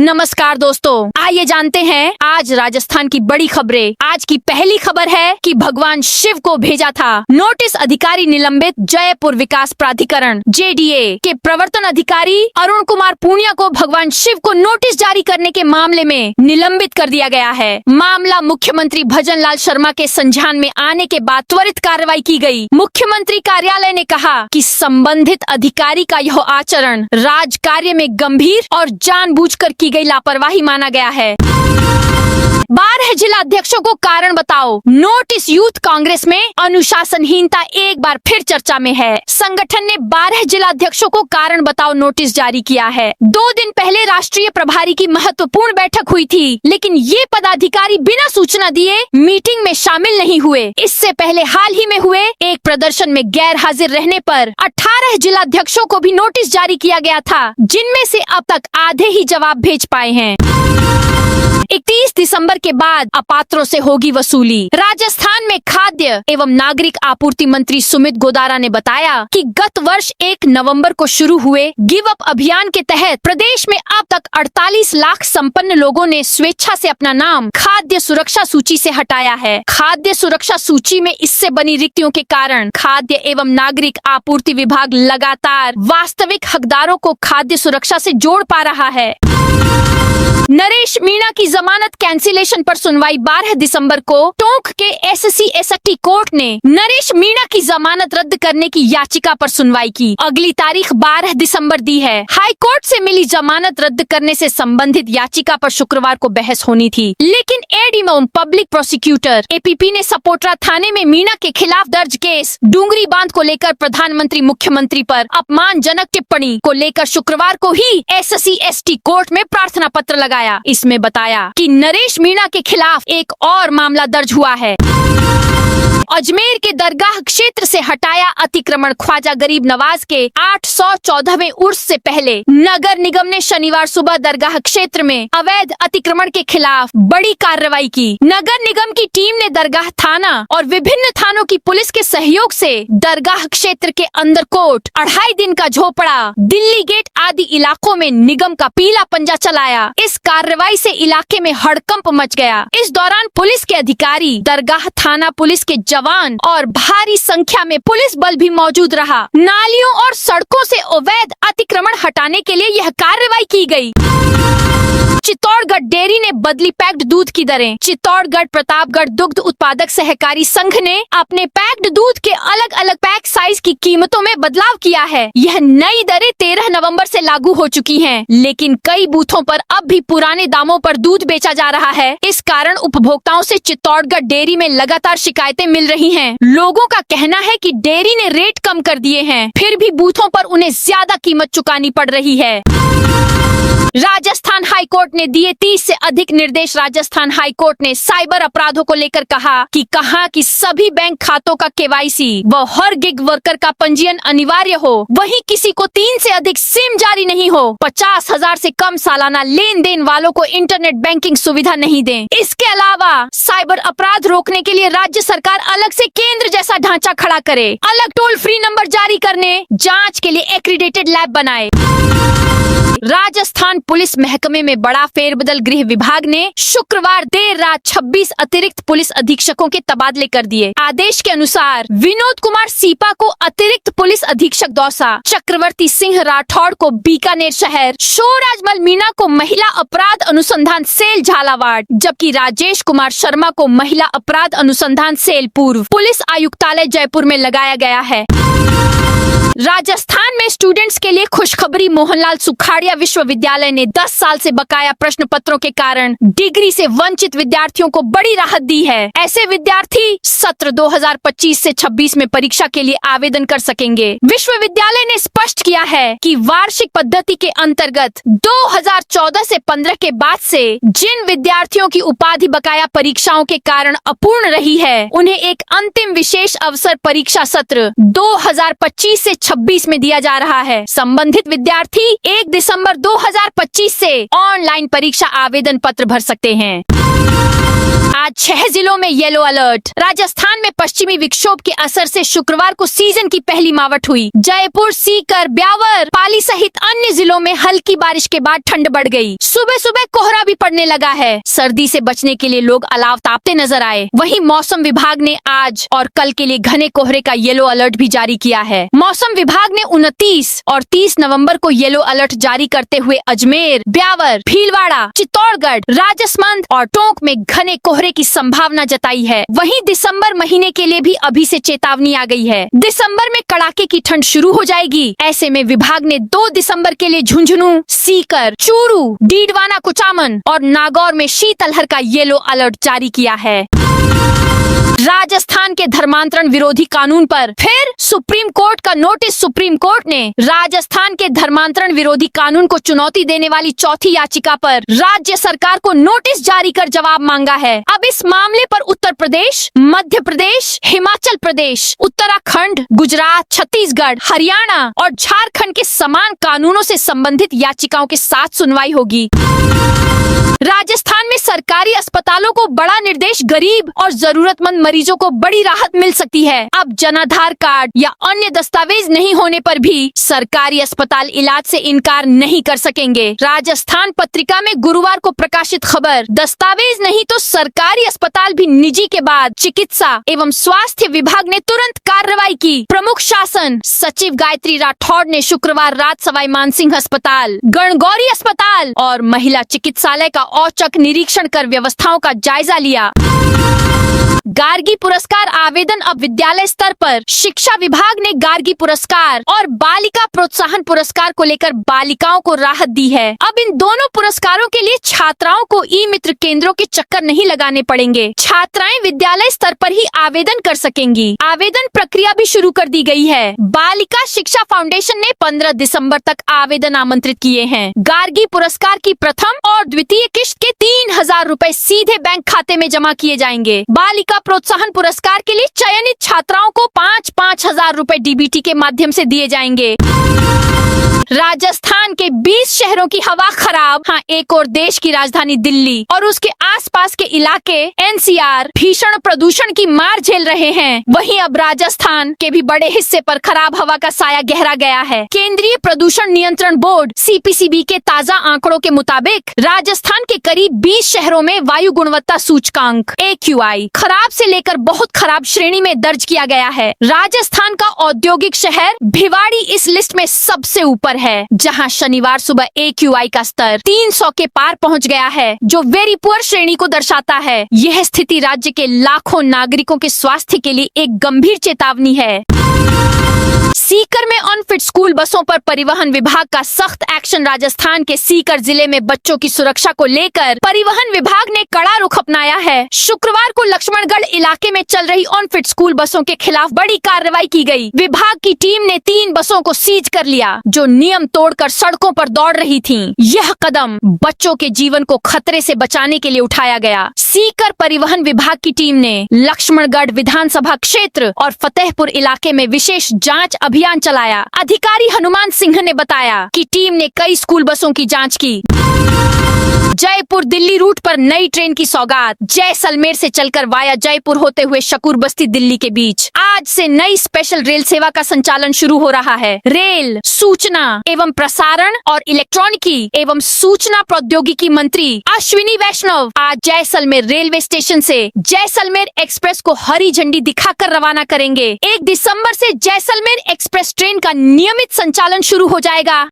नमस्कार दोस्तों, आइए जानते हैं आज राजस्थान की बड़ी खबरें। आज की पहली खबर है कि भगवान शिव को भेजा था नोटिस, अधिकारी निलंबित। जयपुर विकास प्राधिकरण JDA के प्रवर्तन अधिकारी अरुण कुमार पूनिया को भगवान शिव को नोटिस जारी करने के मामले में निलंबित कर दिया गया है। मामला मुख्यमंत्री भजन लाल शर्मा के संज्ञान में आने के बाद त्वरित कार्रवाई की गई। मुख्यमंत्री कार्यालय ने कहा कि संबंधित अधिकारी का यह आचरण राज कार्य में गंभीर और जानबूझकर की गई लापरवाही माना गया है। 12 जिला अध्यक्षों को कारण बताओ, नोटिस। यूथ कांग्रेस में अनुशासनहीनता एक बार फिर चर्चा में है। संगठन ने 12 जिला अध्यक्षों को कारण बताओ नोटिस जारी किया है। 2 दिन पहले राष्ट्रीय प्रभारी की महत्वपूर्ण बैठक हुई थी, लेकिन ये पदाधिकारी बिना सूचना दिए मीटिंग में शामिल नहीं हुए। इससे पहले हाल ही में हुए एक प्रदर्शन में गैर हाजिर रहने पर 18 जिला अध्यक्षों को भी नोटिस जारी किया गया था, जिनमें से अब तक आधे ही जवाब भेज पाए हैं। 31 दिसंबर के बाद अपात्रों से होगी वसूली। राजस्थान में खाद्य एवं नागरिक आपूर्ति मंत्री सुमित गोदारा ने बताया कि गत वर्ष 1 नवंबर को शुरू हुए गिव अप अभियान के तहत प्रदेश में अब तक 48 लाख संपन्न लोगों ने स्वेच्छा से अपना नाम खाद्य सुरक्षा सूची से हटाया है। खाद्य सुरक्षा सूची में इससे बनी रिक्तियों के कारण खाद्य एवं नागरिक आपूर्ति विभाग लगातार वास्तविक हकदारों को खाद्य सुरक्षा से जोड़ पा रहा है। नरेश मीणा की जमानत कैंसिलेशन पर सुनवाई 12 दिसंबर को टोंक के SC ST कोर्ट ने नरेश मीणा की जमानत रद्द करने की याचिका पर सुनवाई की। अगली तारीख 12 दिसंबर दी है। हाई कोर्ट से मिली जमानत रद्द करने से संबंधित याचिका पर शुक्रवार को बहस होनी थी, लेकिन एडीएम पब्लिक प्रोसिक्यूटर APP ने सपोटरा थाने में मीणा के खिलाफ दर्ज केस डूंगरी बांध को लेकर प्रधानमंत्री मुख्यमंत्री पर अपमानजनक टिप्पणी को लेकर शुक्रवार को ही SC ST कोर्ट में प्रार्थना पत्र लगाया। इसमें बताया कि नरेश मीणा के खिलाफ एक और मामला दर्ज हुआ है। अजमेर के दरगाह क्षेत्र से हटाया अतिक्रमण। ख्वाजा गरीब नवाज के 814वें उर्स से पहले नगर निगम ने शनिवार सुबह दरगाह क्षेत्र में अवैध अतिक्रमण के खिलाफ बड़ी कार्रवाई की। नगर निगम की टीम ने दरगाह थाना और विभिन्न थानों की पुलिस के सहयोग से दरगाह क्षेत्र के अंदर कोट, 2.5 दिन का झोपड़ा, दिल्ली गेट आदि इलाकों में निगम का पीला पंजा चलाया। इस कार्रवाई से इलाके में हड़कंप मच गया। इस दौरान पुलिस के अधिकारी, दरगाह थाना पुलिस के जवान और भारी संख्या में पुलिस बल भी मौजूद रहा। नालियों और सड़कों से अवैध अतिक्रमण हटाने के लिए यह कार्रवाई की गई। चित्तौड़गढ़ डेयरी ने बदली पैक्ड दूध की दरें। चित्तौड़गढ़ प्रतापगढ़ दुग्ध उत्पादक सहकारी संघ ने अपने पैक्ड दूध के अलग अलग पैक साइज की कीमतों में बदलाव किया है। यह नई दरें 13 नवंबर से लागू हो चुकी हैं, लेकिन कई बूथों पर अब भी पुराने दामों पर दूध बेचा जा रहा है। इस कारण उपभोक्ताओं से चित्तौड़गढ़ डेयरी में लगातार शिकायतें मिल रही हैं। लोगों का कहना है कि डेयरी ने रेट कम कर दिए हैं, फिर भी बूथों पर उन्हें ज्यादा कीमत चुकानी पड़ रही है। राजस्थान हाईकोर्ट ने दिए 30 से अधिक निर्देश। राजस्थान हाईकोर्ट ने साइबर अपराधों को लेकर कहा कि सभी बैंक खातों का KYC व हर गिग वर्कर का पंजीयन अनिवार्य हो। वहीं किसी को 3 से अधिक सिम जारी नहीं हो। 50,000 से कम सालाना लेन देन वालों को इंटरनेट बैंकिंग सुविधा नहीं दें। इसके अलावा साइबर अपराध रोकने के लिए राज्य सरकार अलग से केंद्र जैसा ढांचा खड़ा करे, अलग टोल फ्री नंबर जारी करने, जाँच के लिए एक्रीडेटेड लैब बनाए। राजस्थान पुलिस महकमे में बड़ा फेरबदल। गृह विभाग ने शुक्रवार देर रात 26 अतिरिक्त पुलिस अधीक्षकों के तबादले कर दिए। आदेश के अनुसार विनोद कुमार सीपा को अतिरिक्त पुलिस अधीक्षक दौसा, चक्रवर्ती सिंह राठौड़ को बीकानेर शहर, शोराजमल मीणा को महिला अपराध अनुसंधान सेल झालावाड़, जबकि राजेश कुमार शर्मा को महिला अपराध अनुसंधान सेल पूर्व पुलिस आयुक्तालय जयपुर में लगाया गया है। राजस्थान में स्टूडेंट्स के लिए खुशखबरी। मोहनलाल सुखाड़िया विश्वविद्यालय ने 10 साल से बकाया प्रश्न पत्रों के कारण डिग्री से वंचित विद्यार्थियों को बड़ी राहत दी है। ऐसे विद्यार्थी सत्र 2025 से 26 में परीक्षा के लिए आवेदन कर सकेंगे। विश्वविद्यालय ने स्पष्ट किया है कि वार्षिक पद्धति के अंतर्गत 2014 से 15 के बाद से जिन विद्यार्थियों की उपाधि बकाया परीक्षाओं के कारण अपूर्ण रही है, उन्हें एक अंतिम विशेष अवसर परीक्षा सत्र 2025 से 26 में दिया जा रहा है। संबंधित विद्यार्थी 1 दिसंबर 2025 से ऑनलाइन परीक्षा आवेदन पत्र भर सकते हैं। आज 6 जिलों में येलो अलर्ट। राजस्थान में पश्चिमी विक्षोभ के असर से शुक्रवार को सीजन की पहली मावट हुई। जयपुर, सीकर, ब्यावर, पाली सहित अन्य जिलों में हल्की बारिश के बाद ठंड बढ़ गई। सुबह सुबह कोहरा भी पड़ने लगा है। सर्दी से बचने के लिए लोग अलाव तापते नजर आए। वहीं मौसम विभाग ने आज और कल के लिए घने कोहरे का येलो अलर्ट भी जारी किया है। मौसम विभाग ने 29 और 30 नवंबर को येलो अलर्ट जारी करते हुए अजमेर, ब्यावर, भीलवाड़ा, चित्तौड़गढ़, राजसमंद और टोंक में घने कोहरे की संभावना जताई है। वहीं दिसंबर महीने के लिए भी अभी से चेतावनी आ गई है। दिसंबर में कड़ाके की ठंड शुरू हो जाएगी। ऐसे में विभाग ने 2 दिसंबर के लिए झुंझुनू, सीकर, चूरू, डीडवाना, कुचामन और नागौर में शीतलहर का येलो अलर्ट जारी किया है। राजस्थान के धर्मांतरण विरोधी कानून पर फिर सुप्रीम कोर्ट का नोटिस। सुप्रीम कोर्ट ने राजस्थान के धर्मांतरण विरोधी कानून को चुनौती देने वाली चौथी याचिका पर राज्य सरकार को नोटिस जारी कर जवाब मांगा है। अब इस मामले पर उत्तर प्रदेश, मध्य प्रदेश, हिमाचल प्रदेश, उत्तराखंड, गुजरात, छत्तीसगढ़, हरियाणा और झारखंड के समान कानूनों से संबंधित याचिकाओं के साथ सुनवाई होगी। राजस्थान में सरकारी अस्पतालों को बड़ा निर्देश। गरीब और जरूरतमंद मरीजों को बड़ी राहत मिल सकती है। अब जनाधार कार्ड या अन्य दस्तावेज नहीं होने पर भी सरकारी अस्पताल इलाज से इनकार नहीं कर सकेंगे। राजस्थान पत्रिका में गुरुवार को प्रकाशित खबर, दस्तावेज नहीं तो सरकारी अस्पताल भी निजी के बाद चिकित्सा एवं स्वास्थ्य विभाग ने तुरंत कार्रवाई की। प्रमुख शासन सचिव गायत्री राठौड़ ने शुक्रवार रात सवाई मानसिंह अस्पताल, गणगौरी अस्पताल और महिला चिकित्सालय का औचक निरीक्षण कर व्यवस्थाओं का जायजा लिया। गार्गी पुरस्कार आवेदन अब विद्यालय स्तर पर। शिक्षा विभाग ने गार्गी पुरस्कार और बालिका प्रोत्साहन पुरस्कार को लेकर बालिकाओं को राहत दी है। अब इन दोनों पुरस्कारों के लिए छात्राओं को ई मित्र केंद्रों के चक्कर नहीं लगाने पड़ेंगे। छात्राएं विद्यालय स्तर पर ही आवेदन कर सकेंगी। आवेदन प्रक्रिया भी शुरू कर दी गई है। बालिका शिक्षा फाउंडेशन ने 15 दिसंबर तक आवेदन आमंत्रित किए हैं। गार्गी पुरस्कार की प्रथम और द्वितीय किश्त के 3000 रुपए सीधे बैंक खाते में जमा किए जाएंगे। बालिका प्रोत्साहन पुरस्कार के लिए चयनित छात्राओं को 5-5 हजार रुपए डीबीटी के माध्यम से दिए जाएंगे। राजस्थान के 20 शहरों की हवा खराब। हाँ, एक और देश की राजधानी दिल्ली और उसके आसपास के इलाके एनसीआर भीषण प्रदूषण की मार झेल रहे हैं। वहीं अब राजस्थान के भी बड़े हिस्से पर खराब हवा का साया गहरा गया है। केंद्रीय प्रदूषण नियंत्रण बोर्ड सीपीसीबी के ताजा आंकड़ों के मुताबिक राजस्थान के करीब 20 शहरों में वायु गुणवत्ता सूचकांक AQI खराब से लेकर बहुत खराब श्रेणी में दर्ज किया गया है। राजस्थान का औद्योगिक शहर भिवाड़ी इस लिस्ट में सबसे ऊपर है, जहां शनिवार सुबह AQI का स्तर 300 के पार पहुंच गया है, जो वेरी पुअर श्रेणी को दर्शाता है। यह स्थिति राज्य के लाखों नागरिकों के स्वास्थ्य के लिए एक गंभीर चेतावनी है। सीकर में अनफिट स्कूल बसों पर परिवहन विभाग का सख्त एक्शन। राजस्थान के सीकर जिले में बच्चों की सुरक्षा को लेकर परिवहन विभाग ने कड़ा रुख अपनाया है। शुक्रवार को लक्ष्मणगढ़ इलाके में चल रही अनफिट स्कूल बसों के खिलाफ बड़ी कार्रवाई की गई। विभाग की टीम ने 3 बसों को सीज कर लिया, जो नियम तोड़कर सड़कों पर दौड़ रही थीं। यह कदम बच्चों के जीवन को खतरे से बचाने के लिए उठाया गया। सीकर परिवहन विभाग की टीम ने लक्ष्मणगढ़ विधानसभा क्षेत्र और फतेहपुर इलाके में विशेष जांच अभियान चलाया। अधिकारी हनुमान सिंह ने बताया कि टीम ने कई स्कूल बसों की जांच की। जयपुर दिल्ली रूट पर नई ट्रेन की सौगात। जैसलमेर से चलकर वाया जयपुर होते हुए शकूर बस्ती दिल्ली के बीच आज से नई स्पेशल रेल सेवा का संचालन शुरू हो रहा है। रेल, सूचना एवं प्रसारण और इलेक्ट्रॉनिकी एवं सूचना प्रौद्योगिकी मंत्री अश्विनी वैष्णव आज जैसलमेर रेलवे स्टेशन से जैसलमेर एक्सप्रेस को हरी झंडी दिखाकर रवाना करेंगे। 1 दिसंबर से जैसलमेर एक्सप्रेस ट्रेन का नियमित संचालन शुरू हो जाएगा।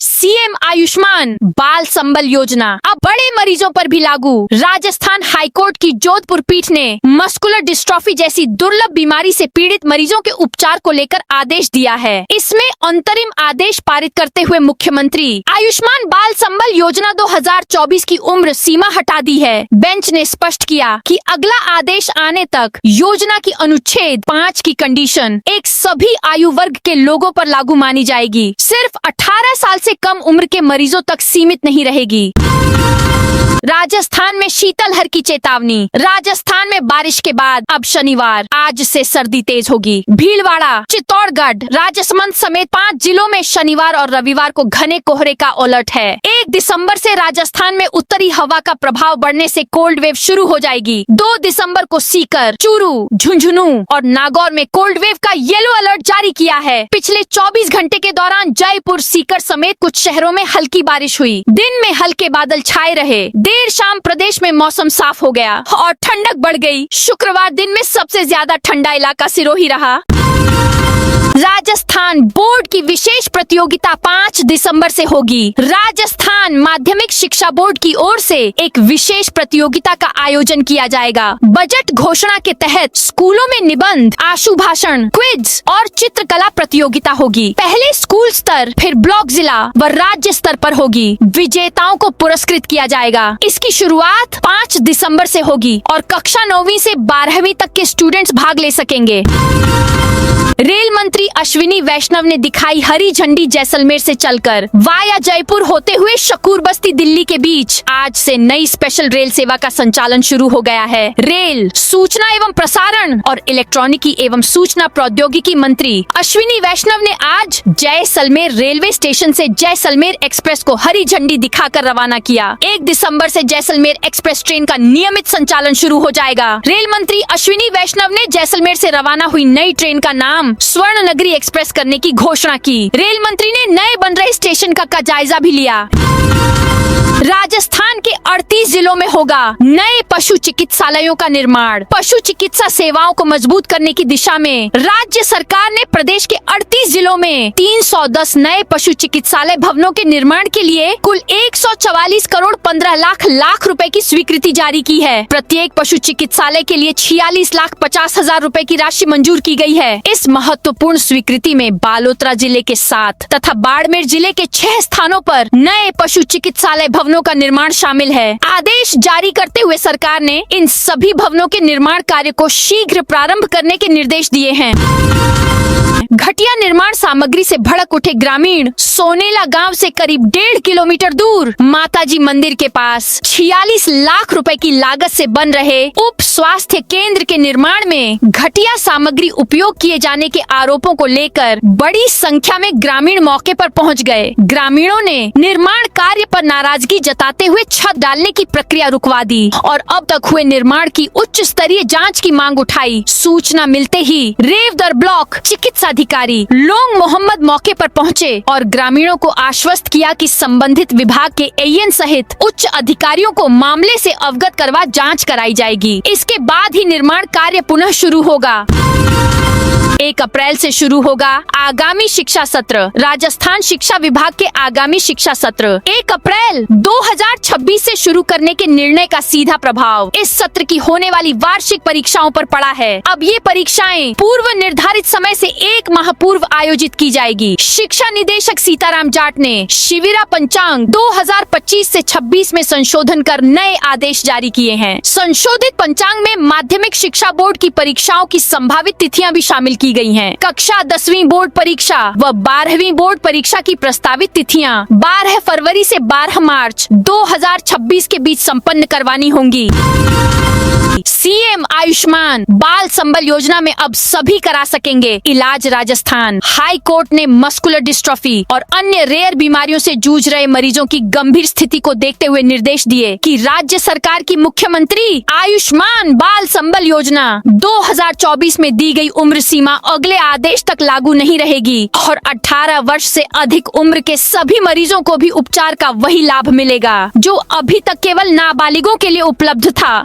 सीएम आयुष्मान बाल संबल योजना अब बड़े मरीजों पर भी लागू। राजस्थान हाईकोर्ट की जोधपुर पीठ ने मस्कुलर डिस्ट्रॉफी जैसी दुर्लभ बीमारी से पीड़ित मरीजों के उपचार को लेकर आदेश दिया है। इसमें अंतरिम आदेश पारित करते हुए मुख्यमंत्री आयुष्मान बाल संबल योजना 2024 की उम्र सीमा हटा दी है। बेंच ने स्पष्ट किया कि अगला आदेश आने तक योजना की अनुच्छेद 5 की कंडीशन एक सभी आयु वर्ग के लोगों पर लागू मानी जाएगी, सिर्फ 18 साल से कम उम्र के मरीजों तक सीमित नहीं रहेगी। राजस्थान में शीतलहर की चेतावनी। राजस्थान में बारिश के बाद अब शनिवार आज से सर्दी तेज होगी। भीलवाड़ा, चित्तौड़गढ़, राजसमंद समेत 5 जिलों में शनिवार और रविवार को घने कोहरे का अलर्ट है। 1 दिसंबर से राजस्थान में उत्तरी हवा का प्रभाव बढ़ने से कोल्ड वेव शुरू हो जाएगी। 2 दिसंबर को सीकर, चूरू, झुंझुनू और नागौर में कोल्ड वेव का येलो अलर्ट जारी किया है। पिछले 24 घंटे के दौरान जयपुर, सीकर समेत कुछ शहरों में हल्की बारिश हुई। दिन में हल्के बादल छाए रहे। देर शाम प्रदेश में मौसम साफ हो गया और ठंडक बढ़ गई। शुक्रवार दिन में सबसे ज्यादा ठंडा इलाका सिरोही रहा। राजस्थान बोर्ड की विशेष प्रतियोगिता 5 दिसंबर से होगी। राजस्थान माध्यमिक शिक्षा बोर्ड की ओर से एक विशेष प्रतियोगिता का आयोजन किया जाएगा। बजट घोषणा के तहत स्कूलों में निबंध, आशु भाषण, क्विज और चित्रकला प्रतियोगिता होगी। पहले स्कूल स्तर, फिर ब्लॉक, जिला व राज्य स्तर पर होगी। विजेताओं को पुरस्कृत किया जाएगा। इसकी शुरुआत 5 दिसंबर से होगी और कक्षा 9वीं से 12वीं तक के स्टूडेंट्स भाग ले सकेंगे। रेल मंत्री अश्विनी वैष्णव ने दिखाई हरी झंडी जैसलमेर से चलकर वाया जयपुर होते हुए शकूर बस्ती दिल्ली के बीच। आज से नई स्पेशल रेल सेवा का संचालन शुरू हो गया है। रेल, सूचना एवं प्रसारण और इलेक्ट्रॉनिकी एवं सूचना प्रौद्योगिकी मंत्री अश्विनी वैष्णव ने आज जैसलमेर रेलवे स्टेशन से जैसलमेर एक्सप्रेस को हरी झंडी दिखाकर रवाना किया। 1 दिसंबर से जैसलमेर एक्सप्रेस ट्रेन का नियमित संचालन शुरू हो जाएगा। रेल मंत्री अश्विनी वैष्णव ने जैसलमेर से रवाना हुई नई ट्रेन का नाम स्वर्ण नगरी एक्सप्रेस करने की घोषणा की। रेल मंत्री ने नए बन रहे स्टेशन का जायजा भी लिया। राजस्थान के 38 जिलों में होगा नए पशु चिकित्सालयों का निर्माण। पशु चिकित्सा सेवाओं को मजबूत करने की दिशा में राज्य सरकार ने प्रदेश के 38 जिलों में 310 नए पशु चिकित्सालय भवनों के निर्माण के लिए कुल 144 करोड़ 15 लाख रुपए की स्वीकृति जारी की है। प्रत्येक पशु चिकित्सालय के लिए 46,50,000 रुपए की राशि मंजूर की गई है। इस महत्वपूर्ण स्वीकृति में बालोतरा जिले के 7 तथा बाड़मेर जिले के 6 स्थानों पर नए पशु चिकित्सालय भवनों का निर्माण शामिल है। आदेश जारी करते हुए सरकार ने इन सभी भवनों के निर्माण कार्य को शीघ्र प्रारंभ करने के निर्देश दिए हैं। घटिया निर्माण सामग्री से भड़क उठे ग्रामीण। सोनेला गांव से करीब 1.5 किलोमीटर दूर माताजी मंदिर के पास 46 लाख रुपए की लागत से बन रहे उप स्वास्थ्य केंद्र के निर्माण में घटिया सामग्री उपयोग किए जाने के आरोपों को लेकर बड़ी संख्या में ग्रामीण मौके पर पहुंच गए। ग्रामीणों ने निर्माण कार्य पर नाराजगी जताते हुए छत डालने की प्रक्रिया रुकवा दी और अब तक हुए निर्माण की उच्च स्तरीय जांच की मांग उठाई। सूचना मिलते ही रेवदर ब्लॉक चिकित्सा अधिकारी लोंग मोहम्मद मौके पर पहुंचे और ग्रामीणों को आश्वस्त किया कि संबंधित विभाग के एएन सहित उच्च अधिकारियों को मामले से अवगत करवा जांच कराई जाएगी। इसके बाद ही निर्माण कार्य पुनः शुरू होगा। 1 अप्रैल से शुरू होगा आगामी शिक्षा सत्र। राजस्थान शिक्षा विभाग के आगामी शिक्षा सत्र 1 अप्रैल 2026 से शुरू करने के निर्णय का सीधा प्रभाव इस सत्र की होने वाली वार्षिक परीक्षाओं पर पड़ा है। अब ये परीक्षाएं पूर्व निर्धारित समय से 1 माह पूर्व आयोजित की जाएगी। शिक्षा निदेशक सीताराम जाट ने शिविरा पंचांग 2025 से 26 में संशोधन कर नए आदेश जारी किए हैं। संशोधित पंचांग में माध्यमिक शिक्षा बोर्ड की परीक्षाओं की संभावित तिथियां भी शामिल की गई हैं। कक्षा 10वीं बोर्ड परीक्षा व 12वीं बोर्ड परीक्षा की प्रस्तावित तिथियां 12 फरवरी से 12 मार्च 2026 के बीच संपन्न करवानी होंगी। सीएम आयुष्मान बाल संबल योजना में अब सभी करा सकेंगे इलाज। राजस्थान हाई कोर्ट ने मस्कुलर डिस्ट्रॉफी और अन्य रेयर बीमारियों से जूझ रहे मरीजों की गंभीर स्थिति को देखते हुए निर्देश दिए कि राज्य सरकार की मुख्यमंत्री आयुष्मान बाल संबल योजना 2024 में दी गई उम्र सीमा अगले आदेश तक लागू नहीं रहेगी और 18 वर्ष से अधिक उम्र के सभी मरीजों को भी उपचार का वही लाभ मिलेगा जो अभी तक केवल नाबालिगों के लिए उपलब्ध था।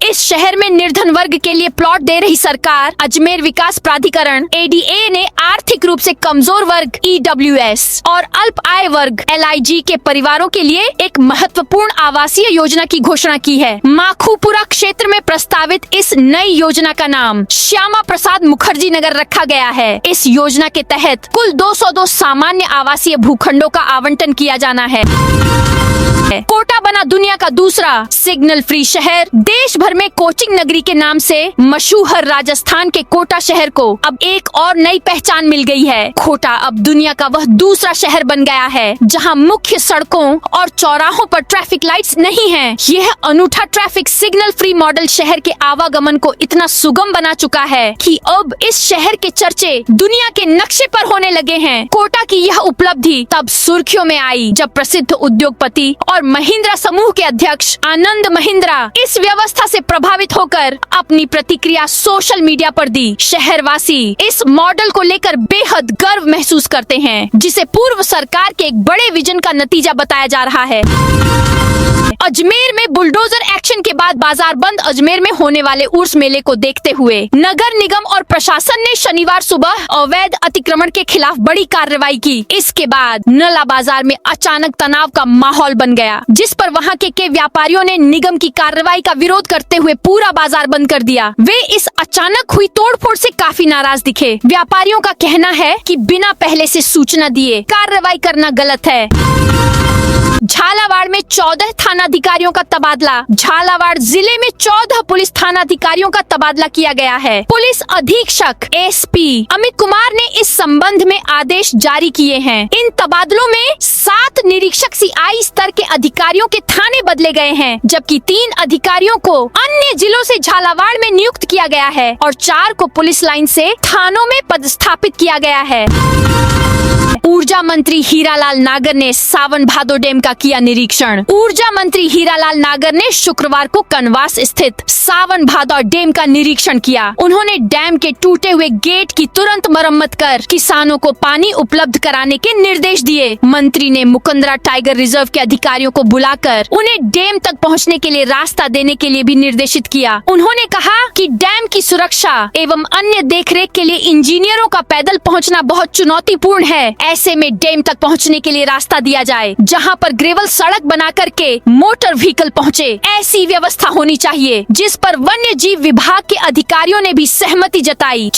इस शहर में निर्धन वर्ग के लिए प्लॉट दे रही सरकार। अजमेर विकास प्राधिकरण ADA ने आर्थिक रूप से कमजोर वर्ग EWS और अल्प आय वर्ग LIG के परिवारों के लिए एक महत्वपूर्ण आवासीय योजना की घोषणा की है। माखूपुरा क्षेत्र में प्रस्तावित इस नई योजना का नाम श्यामा प्रसाद मुखर्जी नगर रखा गया है। इस योजना के तहत कुल 202 सामान्य आवासीय भूखंडों का आवंटन किया जाना है। कोटा बना बना दुनिया का दूसरा सिग्नल फ्री शहर। देश भर में कोचिंग नगरी के नाम से मशहूर राजस्थान के कोटा शहर को अब एक और नई पहचान मिल गई है। कोटा अब दुनिया का वह दूसरा शहर बन गया है जहां मुख्य सड़कों और चौराहों पर ट्रैफिक लाइट्स नहीं हैं। यह अनूठा ट्रैफिक सिग्नल फ्री मॉडल शहर के आवागमन को इतना सुगम बना चुका है कि अब इस शहर के चर्चे दुनिया के नक्शे पर होने लगे हैं। कोटा की यह उपलब्धि तब सुर्खियों में आई जब प्रसिद्ध उद्योगपति और महिंद्रा समूह के अध्यक्ष आनंद महिंद्रा इस व्यवस्था से प्रभावित होकर अपनी प्रतिक्रिया सोशल मीडिया पर दी। शहरवासी इस मॉडल को लेकर बेहद गर्व महसूस करते हैं, जिसे पूर्व सरकार के एक बड़े विजन का नतीजा बताया जा रहा है। अजमेर में बुलडोजर एक्शन के बाद बाजार बंद। अजमेर में होने वाले उर्स मेले को देखते हुए नगर निगम और प्रशासन ने शनिवार सुबह अवैध अतिक्रमण के खिलाफ बड़ी कार्रवाई की। इसके बाद नला बाजार में अचानक तनाव का माहौल बन गया, जिस पर वहां के व्यापारियों ने निगम की कार्रवाई का विरोध करते हुए पूरा बाजार बंद कर दिया। वे इस अचानक हुई तोड़फोड़ से काफी नाराज दिखे। व्यापारियों का कहना है कि बिना पहले से सूचना दिए कार्रवाई करना गलत है। झालावाड़ में 14 थानाधिकारियों का तबादला। झालावाड़ जिले में 14 पुलिस थानाधिकारियों का तबादला किया गया है। पुलिस अधीक्षक एसपी अमित कुमार ने इस संबंध में आदेश जारी किए हैं। इन तबादलों में 7 निरीक्षक CI स्तर के अधिकारियों के थाने बदले गए हैं, जबकि 3 अधिकारियों को अन्य जिलों से झालावाड़ में नियुक्त किया गया है और 4 को पुलिस लाइन से थानों में पदस्थापित किया गया है। ऊर्जा मंत्री हीरालाल नागर ने सावन भादो डैम का किया निरीक्षण। ऊर्जा मंत्री हीरालाल नागर ने शुक्रवार को कनवास स्थित सावन भादो डैम का निरीक्षण किया। उन्होंने डैम के टूटे हुए गेट की तुरंत मरम्मत कर किसानों को पानी उपलब्ध कराने के निर्देश दिए। मंत्री ने मुकंदरा टाइगर रिजर्व के अधिकारियों को बुलाकर उन्हें डैम तक पहुंचने के लिए रास्ता देने के लिए भी निर्देशित किया। उन्होंने कहा कि डैम की सुरक्षा एवं अन्य देखरेख के लिए इंजीनियरों का पैदल पहुँचना बहुत चुनौतीपूर्ण है। ऐसे में डैम तक पहुंचने के लिए रास्ता दिया जाए, जहां पर ग्रेवल सड़क बना करके मोटर व्हीकल पहुंचे। ऐसी व्यवस्था होनी चाहिए, जिस पर वन्य जीव विभाग के अधिकारियों ने भी सहमति जताई।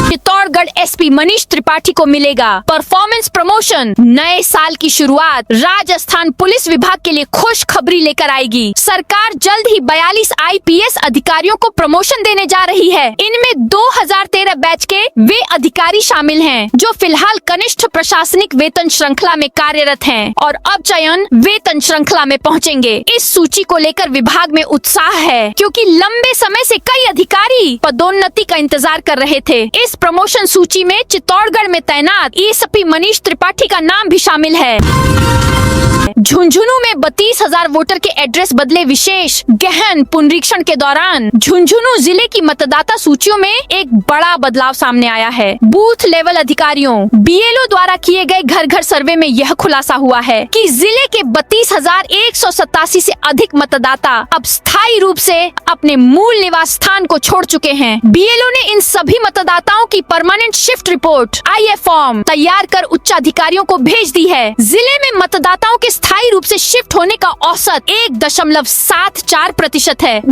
चित्तौड़गढ़ एसपी मनीष त्रिपाठी को मिलेगा परफॉर्मेंस प्रमोशन। नए साल की शुरुआत राजस्थान पुलिस विभाग के लिए खुशखबरी लेकर आएगी। सरकार जल्द ही 42 IPS अधिकारियों को प्रमोशन देने जा रही है। इनमें 2013 बैच के वे अधिकारी शामिल हैं, जो फिलहाल कनिष्ठ प्रशासनिक वेतन श्रृंखला में कार्यरत हैं और अब चयन वेतन श्रृंखला में पहुंचेंगे। इस सूची को लेकर विभाग में उत्साह है, क्योंकि लंबे समय से कई अधिकारी पदोन्नति का इंतजार कर रहे थे। इस प्रमोशन सूची में चित्तौड़गढ़ में तैनात एसपी मनीष त्रिपाठी का नाम भी शामिल है। झुंझुनू में 32,000 वोटर के एड्रेस बदले। विशेष गहन पुनरीक्षण के दौरान झुंझुनू जिले की मतदाता सूचियों में एक बड़ा बदलाव सामने आया है। बूथ लेवल अधिकारियों BLO द्वारा किए गए घर घर सर्वे में यह खुलासा हुआ है कि जिले के 32,187 से अधिक मतदाता अब स्थायी रूप से अपने मूल निवास स्थान को छोड़ चुके हैं। BLO ने इन सभी मतदाताओं की permanent shift report IA form तैयार कर उच्चाधिकारियों को भेज दी है। जिले में मतदाताओं के स्थायी रूप से शिफ्ट होने का औसत 1.74% है।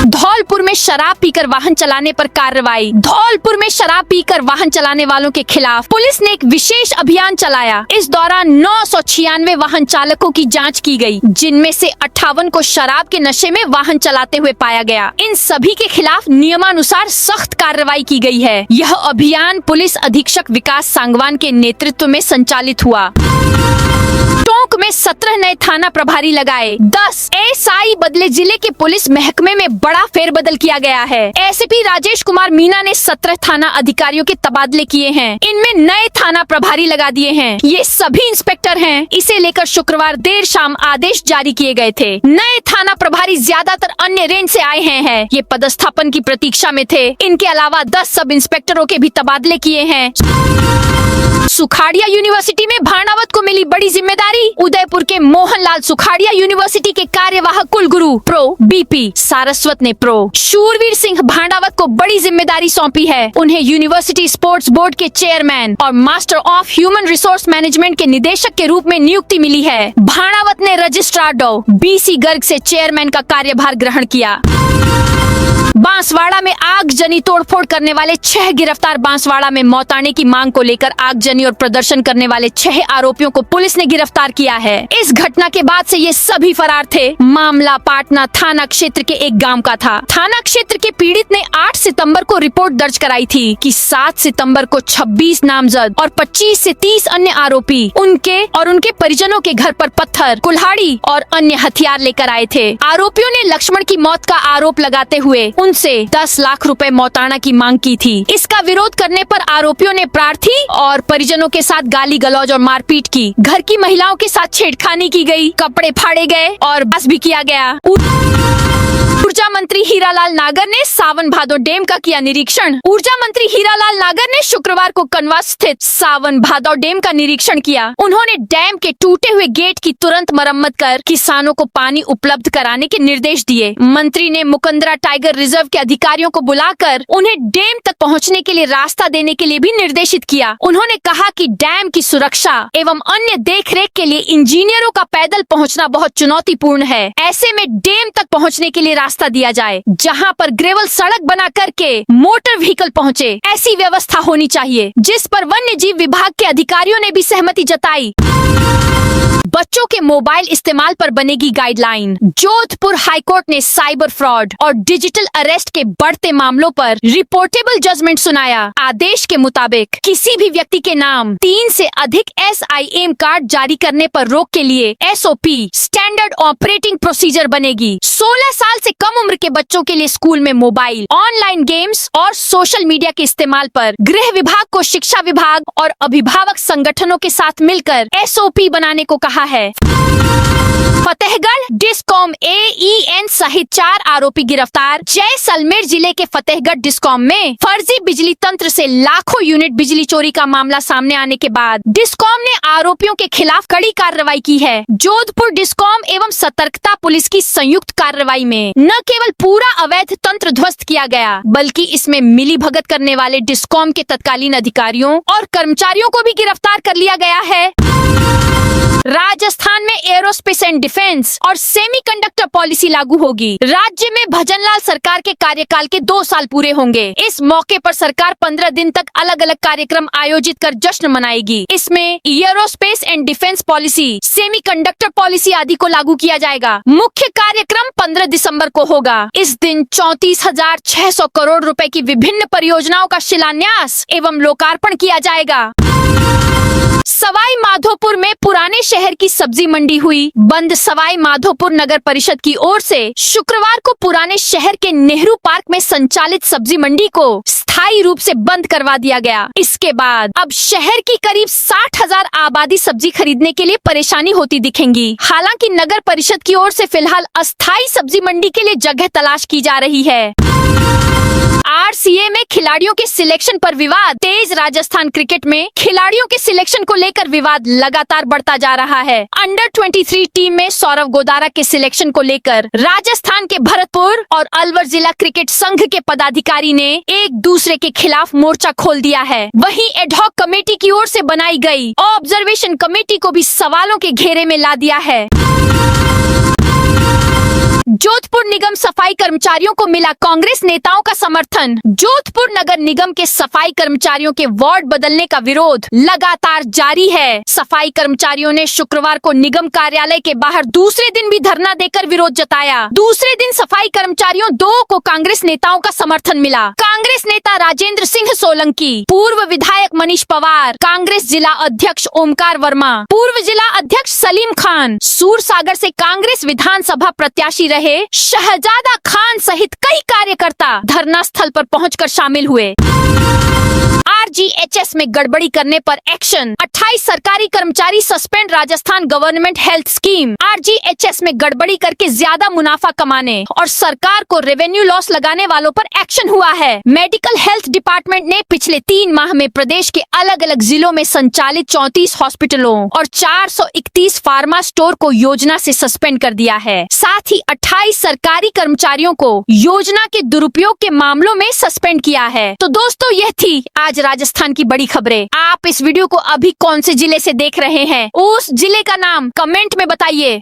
धौलपुर में शराब पीकर वाहन चलाने पर कार्रवाई। धौलपुर में शराब पीकर वाहन चलाने वालों के खिलाफ पुलिस ने एक विशेष अभियान चलाया। इस दौरान 996 वाहन चालकों की जांच की गई, जिनमें से 58 को शराब के नशे में वाहन चलाते हुए पाया गया। इन सभी के खिलाफ नियमानुसार सख्त कार्रवाई की गई है। यह अभियान पुलिस अधीक्षक विकास सांगवान के नेतृत्व में संचालित हुआ। टोंक में 17 नए थाना प्रभारी लगाए। 10 SI बदले। जिले के पुलिस महकमे में बड़ा फेरबदल किया गया है। एसपी राजेश कुमार मीना ने 17 थाना अधिकारियों के तबादले किए हैं। इनमें नए थाना प्रभारी लगा दिए हैं। ये सभी इंस्पेक्टर हैं। इसे लेकर शुक्रवार देर शाम आदेश जारी किए गए थे। नए थाना प्रभारी ज्यादातर अन्य रेंज से आए हैं। ये पदस्थापन की प्रतीक्षा में थे। इनके अलावा 10 सब इंस्पेक्टरों के भी तबादले किए हैं। सुखाड़िया यूनिवर्सिटी में भाणावत को मिली बड़ी जिम्मेदारी। उदयपुर के मोहनलाल सुखाड़िया यूनिवर्सिटी के कार्यवाहक कुलगुरु प्रो BP सारस्वत ने प्रो शूरवीर सिंह भाणावत को बड़ी जिम्मेदारी सौंपी है। उन्हें यूनिवर्सिटी स्पोर्ट्स बोर्ड के चेयरमैन और master of human resource management के निदेशक के रूप में नियुक्ति मिली है। भाणावत ने रजिस्ट्रार डॉ BC गर्ग से चेयरमैन का कार्यभार ग्रहण किया। बांसवाड़ा में आगजनी तोड़फोड़ करने वाले 6 गिरफ्तार। बांसवाड़ा में मौताने की मांग को लेकर आगजनी और प्रदर्शन करने वाले 6 आरोपियों को पुलिस ने गिरफ्तार किया है। इस घटना के बाद से ये सभी फरार थे। मामला पाटना थाना क्षेत्र के एक गांव का था। थाना क्षेत्र के पीड़ित ने 8 सितंबर को रिपोर्ट दर्ज कराई थी कि 7 सितंबर को 26 नामजद और 25 से 30 अन्य आरोपी उनके और उनके परिजनों के घर पर पत्थर, कुल्हाड़ी और अन्य हथियार लेकर आए थे। आरोपियों ने लक्ष्मण की मौत का आरोप लगाते हुए उनसे 10 लाख रुपए मौताना की मांग की थी। इसका विरोध करने पर आरोपियों ने प्रार्थी और परिजनों के साथ गाली गलौज और मारपीट की। घर की महिलाओं के साथ छेड़खानी की गई, कपड़े फाड़े गए और बस भी किया गया। ऊर्जा मंत्री हीरालाल नागर ने सावन भादो डैम का किया निरीक्षण। ऊर्जा मंत्री हीरालाल नागर ने शुक्रवार को कनवा स्थित सावन भादो डैम का निरीक्षण किया। उन्होंने डैम के टूटे हुए गेट की तुरंत मरम्मत कर किसानों को पानी उपलब्ध कराने के निर्देश दिए। मंत्री ने मुकंदरा टाइगर रिजर्व के अधिकारियों को बुलाकर उन्हें डैम तक पहुंचने के लिए रास्ता देने के लिए भी निर्देशित किया। उन्होंने कहा कि डैम की सुरक्षा एवं अन्य देखरेख के लिए इंजीनियरों का पैदल पहुँचना बहुत चुनौतीपूर्ण है। ऐसे में डैम तक पहुँचने के लिए रास्ता दिया जाए, जहां पर ग्रेवल सड़क बना करके मोटर व्हीकल पहुंचे। ऐसी व्यवस्था होनी चाहिए, जिस पर वन्य जीव विभाग के अधिकारियों ने भी सहमति जताई। बच्चों के मोबाइल इस्तेमाल पर बनेगी गाइडलाइन। जोधपुर हाईकोर्ट ने साइबर फ्रॉड और डिजिटल अरेस्ट के बढ़ते मामलों पर रिपोर्टेबल जजमेंट सुनाया। आदेश के मुताबिक किसी भी व्यक्ति के नाम 3 से अधिक SIM कार्ड जारी करने पर रोक के लिए SOP स्टैंडर्ड ऑपरेटिंग प्रोसीजर बनेगी। 16 साल से कम उम्र के बच्चों के लिए स्कूल में मोबाइल, ऑनलाइन गेम्स और सोशल मीडिया के इस्तेमाल पर गृह विभाग को शिक्षा विभाग और अभिभावक संगठनों के साथ मिलकर SOP बनाने को कहा है। फतेहगढ़ डिस्कॉम AEN सहित 4 आरोपी गिरफ्तार। जैसलमेर जिले के फतेहगढ़ डिस्कॉम में फर्जी बिजली तंत्र से लाखों यूनिट बिजली चोरी का मामला सामने आने के बाद डिस्कॉम ने आरोपियों के खिलाफ कड़ी कार्रवाई की है। जोधपुर डिस्कॉम एवं सतर्कता पुलिस की संयुक्त कार्रवाई में न केवल पूरा अवैध तंत्र ध्वस्त किया गया, बल्कि इसमें मिली भगत करने वाले डिस्कॉम के तत्कालीन अधिकारियों और कर्मचारियों को भी गिरफ्तार कर लिया गया है। राजस्थान में एरोस्पेस एंड डिफेंस और सेमीकंडक्टर पॉलिसी लागू होगी। राज्य में भजनलाल सरकार के कार्यकाल के 2 साल पूरे होंगे। इस मौके पर सरकार 15 दिन तक अलग अलग कार्यक्रम आयोजित कर जश्न मनाएगी। इसमें aerospace and defence policy, semiconductor policy आदि को लागू किया जाएगा। मुख्य कार्यक्रम 15 दिसंबर को होगा। इस दिन 34,600 करोड़ रुपए की विभिन्न परियोजनाओं का शिलान्यास एवं लोकार्पण किया जाएगा। सवाई माधोपुर में पुराने शहर की सब्जी मंडी हुई बंद। सवाई माधोपुर नगर परिषद की ओर से शुक्रवार को पुराने शहर के नेहरू पार्क में संचालित सब्जी मंडी को स्थायी रूप से बंद करवा दिया गया। इसके बाद अब शहर की करीब 60,000 आबादी सब्जी खरीदने के लिए परेशानी होती दिखेंगी। हालांकि नगर परिषद की ओर से फिलहाल अस्थायी सब्जी मंडी के लिए जगह तलाश की जा रही है। RCA में खिलाड़ियों के सिलेक्शन पर विवाद तेज। राजस्थान क्रिकेट में खिलाड़ियों के सिलेक्शन को लेकर विवाद लगातार बढ़ता जा रहा है। अंडर 23 टीम में सौरव गोदारा के सिलेक्शन को लेकर राजस्थान के भरतपुर और अलवर जिला क्रिकेट संघ के पदाधिकारी ने एक दूसरे के खिलाफ मोर्चा खोल दिया है। वहीं एडहॉक कमेटी की ओर से बनाई गई ऑब्जर्वेशन कमेटी को भी सवालों के घेरे में ला दिया है। जोधपुर निगम सफाई कर्मचारियों को मिला कांग्रेस नेताओं का समर्थन। जोधपुर नगर निगम के सफाई कर्मचारियों के वार्ड बदलने का विरोध लगातार जारी है। सफाई कर्मचारियों ने शुक्रवार को निगम कार्यालय के बाहर दूसरे दिन भी धरना देकर विरोध जताया। दूसरे दिन सफाई कर्मचारियों 2 को कांग्रेस नेताओं का समर्थन मिला। कांग्रेस नेता राजेंद्र सिंह सोलंकी, पूर्व विधायक मनीष पवार, कांग्रेस जिला अध्यक्ष ओमकार वर्मा, पूर्व जिला अध्यक्ष सलीम खान, सूरसागर से कांग्रेस विधानसभा प्रत्याशी रहे शहजादा खान सहित कई कार्यकर्ता धरना स्थल पर पहुंचकर शामिल हुए। RGHS में गड़बड़ी करने पर एक्शन। 28 सरकारी कर्मचारी suspend. Rajasthan government health scheme RGHS में गड़बड़ी करके ज्यादा मुनाफा कमाने और सरकार को रेवेन्यू लॉस लगाने वालों पर एक्शन हुआ है। मेडिकल हेल्थ डिपार्टमेंट ने पिछले 3 माह में प्रदेश के अलग अलग जिलों में संचालित 34 हॉस्पिटलों और 431 फार्मा स्टोर को योजना से सस्पेंड कर दिया है। साथ ही 28 सरकारी कर्मचारियों को योजना के दुरुपयोग के मामलों में सस्पेंड किया है। तो दोस्तों, यह थी आज राजस्थान की बड़ी खबरें। आप इस वीडियो को अभी कौन से जिले से देख रहे हैं, उस जिले का नाम कमेंट में बताइए।